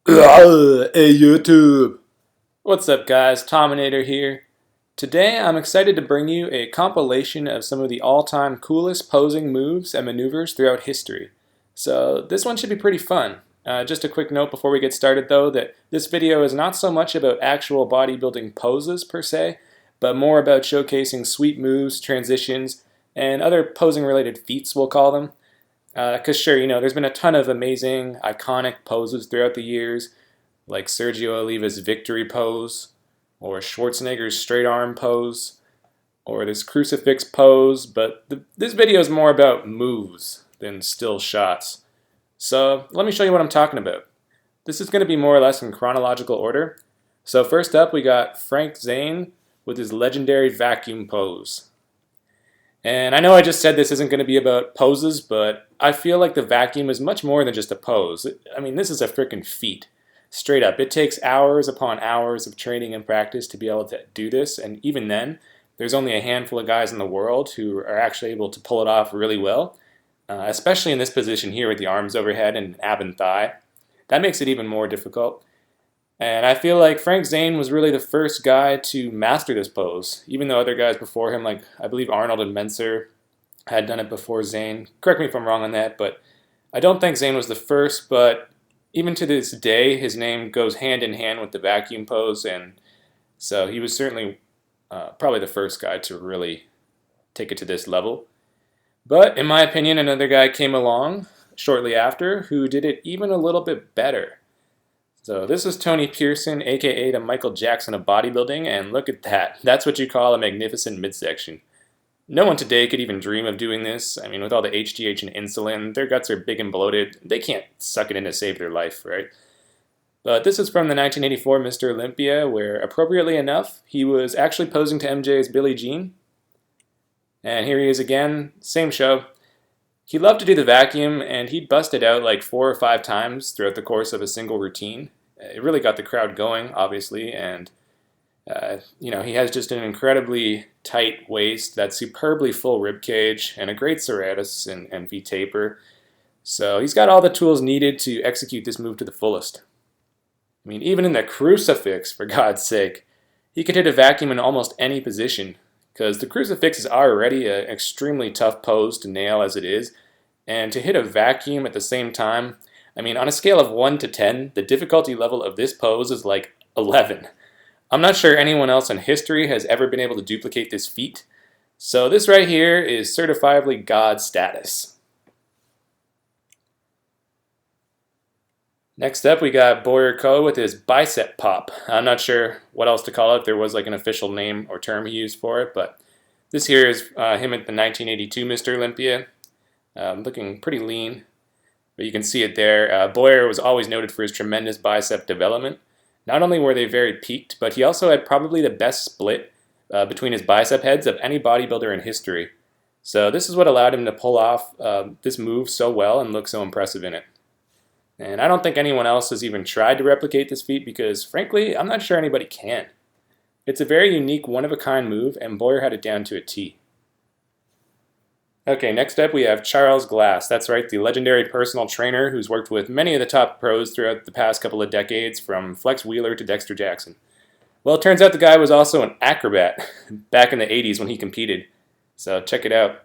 Hey YouTube! What's up guys, Tominator here. Today I'm excited to bring you a compilation of some of the all-time coolest posing moves and maneuvers throughout history. So this one should be pretty fun. Just a quick note before we get started though, that this video is not so much about actual bodybuilding poses per se, but more about showcasing sweet moves, transitions, and other posing related feats we'll call them. Because sure, there's been a ton of amazing, iconic poses throughout the years, like Sergio Oliva's victory pose, or Schwarzenegger's straight arm pose, or this crucifix pose, but this video is more about moves than still shots. So let me show you what I'm talking about. This is going to be more or less in chronological order. So first up we got Frank Zane with his legendary vacuum pose. And I know I just said this isn't going to be about poses, but I feel like the vacuum is much more than just a pose. I mean, this is a freaking feat. Straight up, it takes hours upon hours of training and practice to be able to do this, and even then, there's only a handful of guys in the world who are actually able to pull it off really well, especially in this position here with the arms overhead and ab and thigh. That makes it even more difficult. And I feel like Frank Zane was really the first guy to master this pose, even though other guys before him, like I believe Arnold and Menser, had done it before Zane. Correct me if I'm wrong on that, but I don't think Zane was the first, but even to this day, his name goes hand in hand with the vacuum pose, and so he was certainly probably the first guy to really take it to this level. But in my opinion, another guy came along shortly after who did it even a little bit better. So this is Tony Pearson, aka the Michael Jackson of bodybuilding, and look at that. That's what you call a magnificent midsection. No one today could even dream of doing this. I mean, with all the HGH and insulin, their guts are big and bloated. They can't suck it in to save their life, right? But this is from the 1984 Mr. Olympia, where, appropriately enough, he was actually posing to MJ's Billie Jean. And here he is again, same show. He loved to do the vacuum, and he'd bust it out like 4 or 5 times throughout the course of a single routine. It really got the crowd going, obviously, and he has just an incredibly tight waist, that superbly full rib cage, and a great serratus and V-taper. So he's got all the tools needed to execute this move to the fullest. I mean, even in the crucifix, for God's sake, he could hit a vacuum in almost any position, because the crucifix is already an extremely tough pose to nail as it is, and to hit a vacuum at the same time, I mean, on a scale of 1 to 10, the difficulty level of this pose is like 11. I'm not sure anyone else in history has ever been able to duplicate this feat, so this right here is certifiably God status. Next up, we got Boyer Coe with his Bicep Pop. I'm not sure what else to call it. There was like an official name or term he used for it, but this here is him at the 1982 Mr. Olympia. Looking pretty lean, but you can see it there. Boyer was always noted for his tremendous bicep development. Not only were they very peaked, but he also had probably the best split between his bicep heads of any bodybuilder in history. So this is what allowed him to pull off this move so well and look so impressive in it. And I don't think anyone else has even tried to replicate this feat because, frankly, I'm not sure anybody can. It's a very unique, one-of-a-kind move, and Boyer had it down to a T. Okay, next up we have Charles Glass. That's right, the legendary personal trainer who's worked with many of the top pros throughout the past couple of decades, from Flex Wheeler to Dexter Jackson. Well, it turns out the guy was also an acrobat back in the 80s when he competed. So check it out.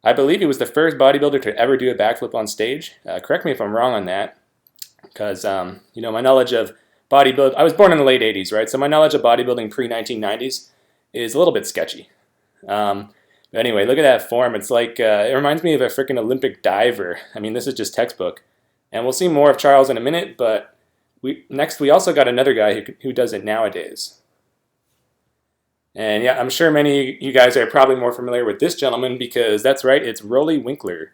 I believe he was the first bodybuilder to ever do a backflip on stage. Correct me if I'm wrong on that, because my knowledge of bodybuilding, I was born in the late 80s, right? So my knowledge of bodybuilding pre-1990s is a little bit sketchy. Anyway, look at that form. It's like, it reminds me of a freaking Olympic diver. I mean, this is just textbook. And we'll see more of Charles in a minute, but next we also got another guy who does it nowadays. And yeah, I'm sure many of you guys are probably more familiar with this gentleman because that's right, it's Roelly Winklaar.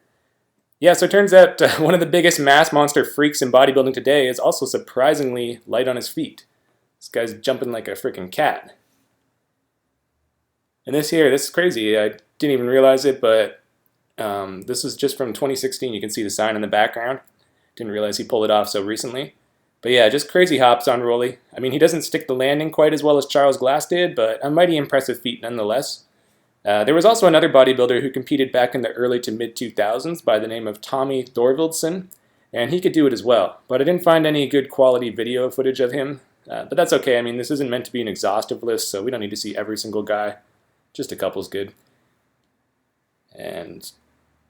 Yeah, so it turns out one of the biggest mass monster freaks in bodybuilding today is also surprisingly light on his feet. This guy's jumping like a freaking cat. And this is crazy. I didn't even realize it, but this is just from 2016. You can see the sign in the background. Didn't realize he pulled it off so recently. But yeah, just crazy hops on Roelly. I mean, he doesn't stick the landing quite as well as Charles Glass did, but a mighty impressive feat nonetheless. There was also another bodybuilder who competed back in the early to mid-2000s by the name of Tommy Thorvaldsen, and he could do it as well. But I didn't find any good quality video footage of him. But that's okay. I mean, this isn't meant to be an exhaustive list, so we don't need to see every single guy. Just a couple's good. And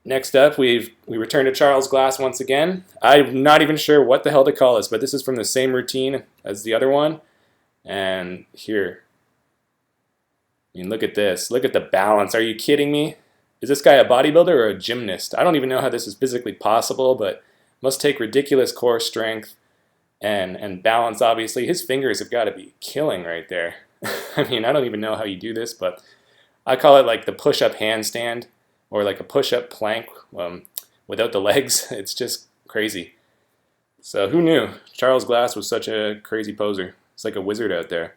next up, we return to Charles Glass once again. I'm not even sure what the hell to call this, but this is from the same routine as the other one. And here, I mean, look at this. Look at the balance. Are you kidding me? Is this guy a bodybuilder or a gymnast? I don't even know how this is physically possible, but must take ridiculous core strength and balance, obviously. His fingers have got to be killing right there. I mean, I don't even know how you do this, but I call it like the push-up handstand or like a push-up plank without the legs. It's just crazy. So who knew? Charles Glass was such a crazy poser. It's like a wizard out there.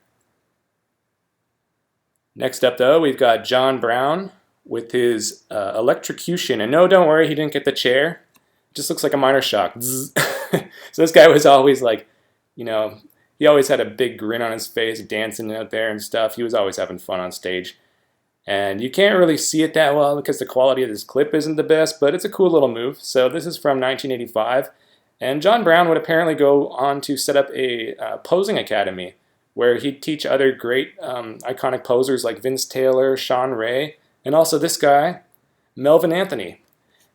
Next up, though, we've got John Brown with his electrocution. And no, don't worry, he didn't get the chair. It just looks like a minor shock. So this guy was always like, you know, he always had a big grin on his face, dancing out there and stuff. He was always having fun on stage. And you can't really see it that well because the quality of this clip isn't the best, but it's a cool little move. So this is from 1985. And John Brown would apparently go on to set up a posing academy where he'd teach other great iconic posers like Vince Taylor, Sean Ray, and also this guy, Melvin Anthony.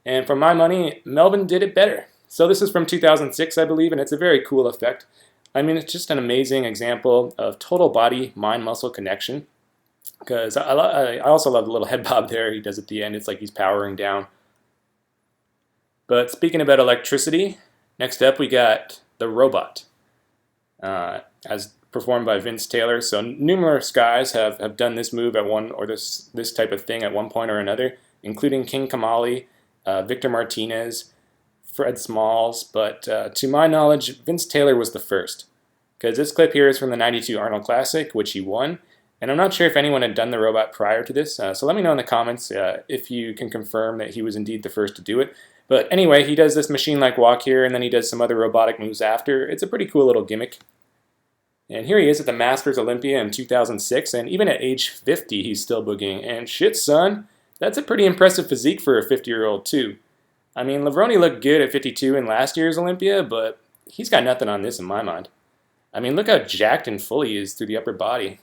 And for my money, Melvin did it better. So this is from 2006, I believe, and it's a very cool effect. I mean, it's just an amazing example of total body, mind, muscle connection. Because I also love the little head bob there he does at the end. It's like he's powering down. But speaking about electricity, next up we got the robot, as performed by Vince Taylor. So numerous guys have done this move at one or this type of thing at one point or another, including King Kamali, Victor Martinez, Fred Smalls. But to my knowledge, Vince Taylor was the first. Because this clip here is from the '92 Arnold Classic, which he won. And I'm not sure if anyone had done the robot prior to this, so let me know in the comments if you can confirm that he was indeed the first to do it. But anyway, he does this machine-like walk here, and then he does some other robotic moves after. It's a pretty cool little gimmick. And here he is at the Masters Olympia in 2006, and even at age 50, he's still boogieing. And shit, son, that's a pretty impressive physique for a 50-year-old, too. I mean, Levrone looked good at 52 in last year's Olympia, but he's got nothing on this in my mind. I mean, look how jacked and full he is through the upper body.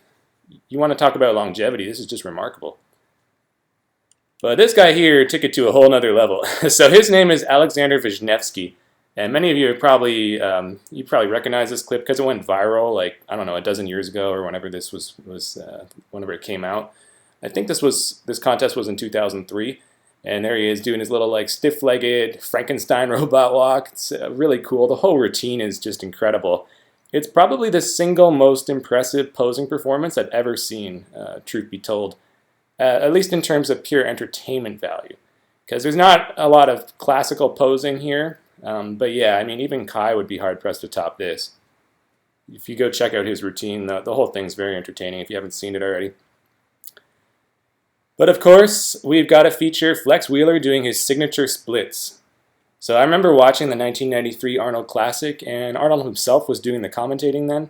You want to talk about longevity, this is just remarkable. But this guy here took it to a whole nother level. So his name is Alexander Vishnevsky. And many of you have probably recognize this clip because it went viral like, I don't know, a dozen years ago or whenever this was whenever it came out. I think this contest was in 2003. And there he is doing his little like stiff-legged Frankenstein robot walk. It's really cool. The whole routine is just incredible. It's probably the single most impressive posing performance I've ever seen, truth be told, at least in terms of pure entertainment value. Because there's not a lot of classical posing here, but yeah, I mean, even Kai would be hard-pressed to top this. If you go check out his routine, the whole thing's very entertaining if you haven't seen it already. But of course, we've got to feature Flex Wheeler doing his signature splits. So I remember watching the 1993 Arnold Classic, and Arnold himself was doing the commentating then,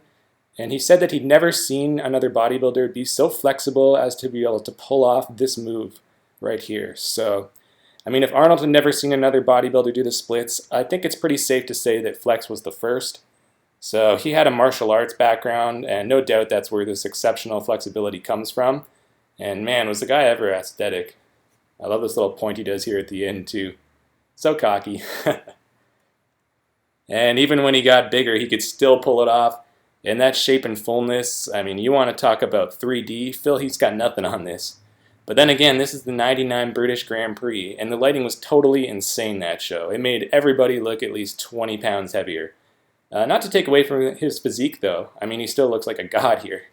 and he said that he'd never seen another bodybuilder be so flexible as to be able to pull off this move right here. So, I mean, if Arnold had never seen another bodybuilder do the splits, I think it's pretty safe to say that Flex was the first. So he had a martial arts background, and no doubt that's where this exceptional flexibility comes from. And man, was the guy ever aesthetic. I love this little point he does here at the end too. So cocky. And even when he got bigger, he could still pull it off. And that shape and fullness, I mean, you want to talk about 3D, Phil, he's got nothing on this. But then again, this is the '99 British Grand Prix, and the lighting was totally insane that show. It made everybody look at least 20 pounds heavier. Not to take away from his physique, though. I mean, he still looks like a god here.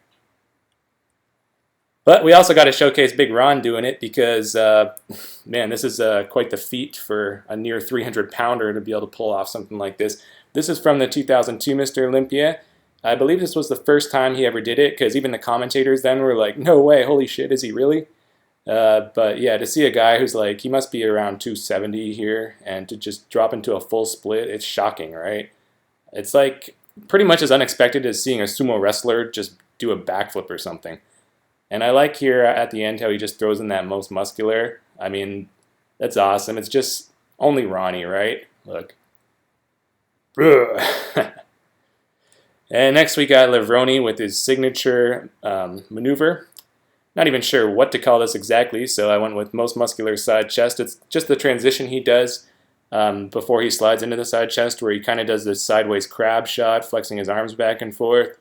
But we also got to showcase Big Ron doing it because, man, this is quite the feat for a near 300-pounder to be able to pull off something like this. This is from the 2002 Mr. Olympia. I believe this was the first time he ever did it because even the commentators then were like, no way, holy shit, is he really? But yeah, to see a guy who's like, he must be around 270 here and to just drop into a full split, it's shocking, right? It's like pretty much as unexpected as seeing a sumo wrestler just do a backflip or something. And I like here at the end how he just throws in that most muscular. I mean, that's awesome. It's just only Ronnie, right? Look. And next we got Levrone with his signature maneuver. Not even sure what to call this exactly, so I went with most muscular side chest. It's just the transition he does before he slides into the side chest, where he kind of does this sideways crab shot, flexing his arms back and forth.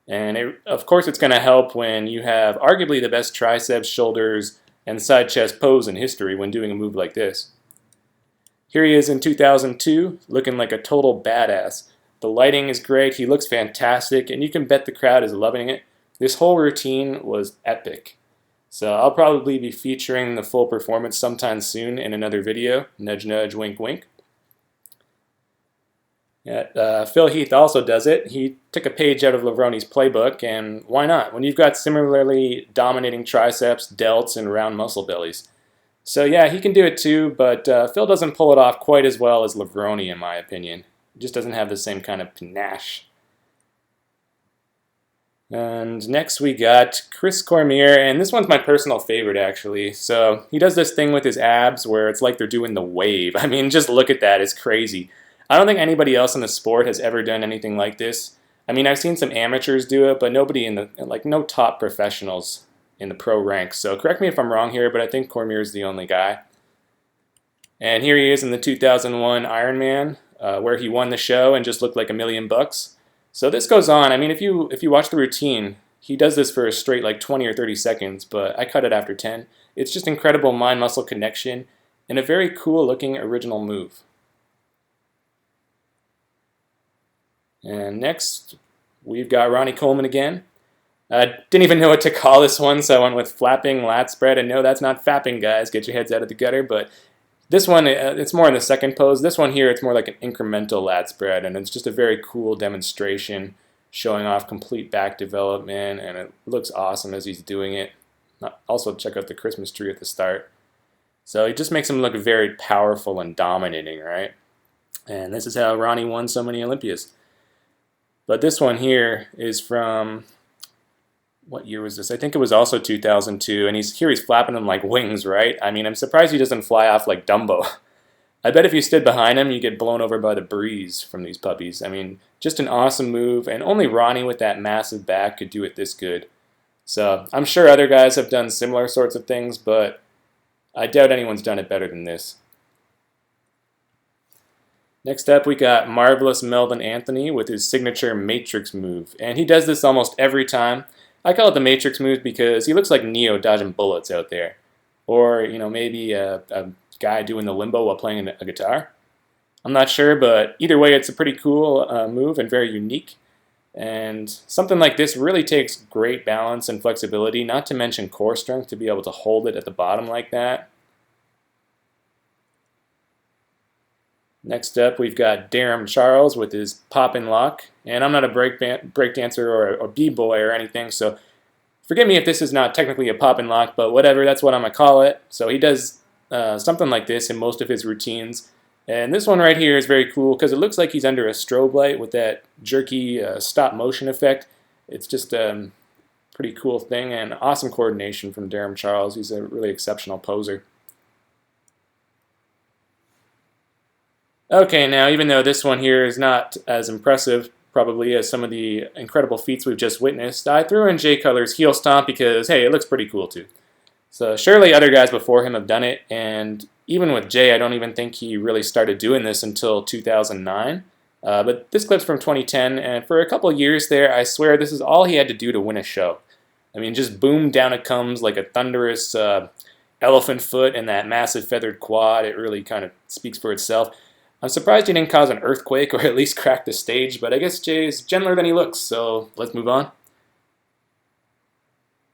And of course it's going to help when you have arguably the best triceps, shoulders, and side chest pose in history when doing a move like this. Here he is in 2002, looking like a total badass. The lighting is great, he looks fantastic, and you can bet the crowd is loving it. This whole routine was epic. So I'll probably be featuring the full performance sometime soon in another video. Nudge, nudge, wink, wink. Phil Heath also does it. He took a page out of Levrone's playbook, and why not? When you've got similarly dominating triceps, delts, and round muscle bellies. So yeah, he can do it too, but Phil doesn't pull it off quite as well as Levrone, in my opinion. He just doesn't have the same kind of panache. And next we got Chris Cormier, and this one's my personal favorite actually. So he does this thing with his abs where it's like they're doing the wave. I mean, just look at that, it's crazy. I don't think anybody else in the sport has ever done anything like this. I mean, I've seen some amateurs do it, but nobody in the, like, no top professionals in the pro ranks. So correct me if I'm wrong here, but I think Cormier is the only guy. And here he is in the 2001 Ironman, where he won the show and just looked like $1 million. So this goes on. I mean, if you watch the routine, he does this for a straight like 20 or 30 seconds, but I cut it after 10. It's just incredible mind-muscle connection and a very cool-looking original move. And next, we've got Ronnie Coleman again. I didn't even know what to call this one, so I went with flapping lat spread. And no, that's not fapping, guys. Get your heads out of the gutter. But this one, it's more in the second pose. This one here, it's more like an incremental lat spread, and it's just a very cool demonstration showing off complete back development, and it looks awesome as he's doing it. Also, check out the Christmas tree at the start. So it just makes him look very powerful and dominating, right? And this is how Ronnie won so many Olympias. But this one here is from, what year was this? I think it was also 2002, and he's flapping them like wings, right? I mean, I'm surprised he doesn't fly off like Dumbo. I bet if you stood behind him, you get blown over by the breeze from these puppies. I mean, just an awesome move, and only Ronnie with that massive back could do it this good. So I'm sure other guys have done similar sorts of things, but I doubt anyone's done it better than this. Next up, we got marvelous Melvin Anthony with his signature Matrix move, and he does this almost every time. I call it the Matrix move because he looks like Neo dodging bullets out there. Or, you know, maybe a guy doing the limbo while playing a guitar. I'm not sure, but either way, it's a pretty cool move and very unique. And something like this really takes great balance and flexibility, not to mention core strength, to be able to hold it at the bottom like that. Next up, we've got Darrem Charles with his pop and lock. And I'm not a break dancer or a b-boy or anything, so forgive me if this is not technically a pop and lock, but whatever, that's what I'm going to call it. So he does something like this in most of his routines. And this one right here is very cool because it looks like he's under a strobe light with that jerky stop motion effect. It's just a pretty cool thing, and awesome coordination from Darrem Charles. He's a really exceptional poser. Okay, now even though this one here is not as impressive probably as some of the incredible feats we've just witnessed, I threw in Jay Cutler's heel stomp because, hey, it looks pretty cool too. So surely other guys before him have done it, and even with Jay, I don't even think he really started doing this until 2009. But this clip's from 2010, and for a couple years there, I swear this is all he had to do to win a show. I mean, just boom, down it comes like a thunderous elephant foot and that massive feathered quad. It really kind of speaks for itself. I'm surprised he didn't cause an earthquake or at least crack the stage, but I guess Jay is gentler than he looks, so let's move on.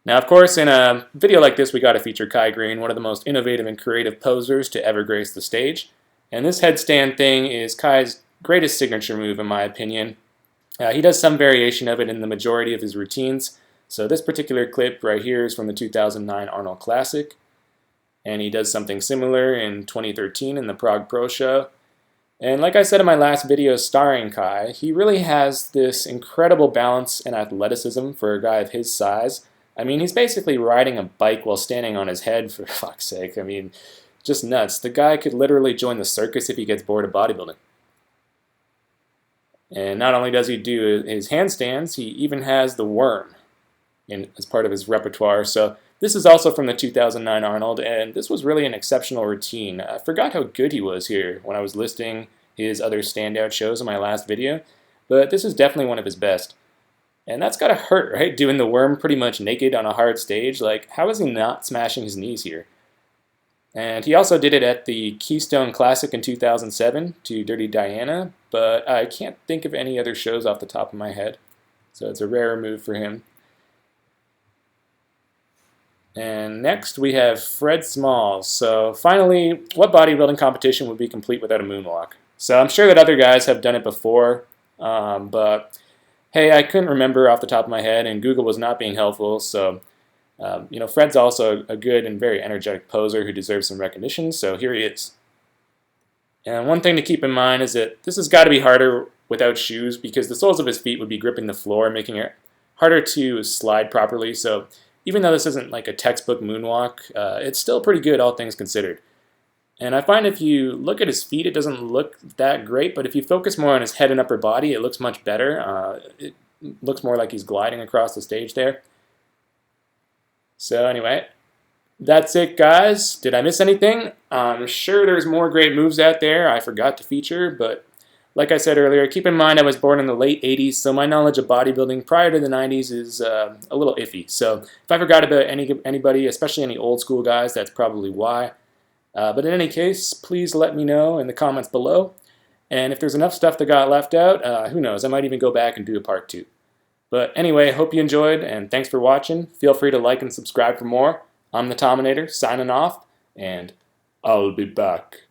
Now, of course, in a video like this, we got to feature Kai Greene, one of the most innovative and creative posers to ever grace the stage. And this headstand thing is Kai's greatest signature move, in my opinion. He does some variation of it in the majority of his routines. So this particular clip right here is from the 2009 Arnold Classic. And he does something similar in 2013 in the Prague Pro Show. And like I said in my last video starring Kai, he really has this incredible balance and athleticism for a guy of his size. I mean, he's basically riding a bike while standing on his head, for fuck's sake. I mean, just nuts. The guy could literally join the circus if he gets bored of bodybuilding. And not only does he do his handstands, he even has the worm as part of his repertoire. So this is also from the 2009 Arnold, and this was really an exceptional routine. I forgot how good he was here when I was listing his other standout shows in my last video, but this is definitely one of his best. And that's gotta hurt, right? Doing the worm pretty much naked on a hard stage. Like, how is he not smashing his knees here? And he also did it at the Keystone Classic in 2007 to Dirty Diana, but I can't think of any other shows off the top of my head. So it's a rare move for him. And next we have Fred Smalls. So finally, what bodybuilding competition would be complete without a moonwalk? So I'm sure that other guys have done it before, but hey, I couldn't remember off the top of my head, and Google was not being helpful. So, Fred's also a good and very energetic poser who deserves some recognition. So here he is. And one thing to keep in mind is that this has got to be harder without shoes because the soles of his feet would be gripping the floor, making it harder to slide properly. So even though this isn't like a textbook moonwalk, it's still pretty good, all things considered. And I find if you look at his feet, it doesn't look that great, but if you focus more on his head and upper body, it looks much better. It looks more like he's gliding across the stage there. So anyway, that's it, guys. Did I miss anything? I'm sure there's more great moves out there I forgot to feature, but like I said earlier, keep in mind I was born in the late 80s, so my knowledge of bodybuilding prior to the 90s is a little iffy. So if I forgot about anybody, especially any old school guys, that's probably why. But in any case, please let me know in the comments below. And if there's enough stuff that got left out, who knows, I might even go back and do a part 2. But anyway, hope you enjoyed, and thanks for watching. Feel free to like and subscribe for more. I'm the Tominator, signing off, and I'll be back.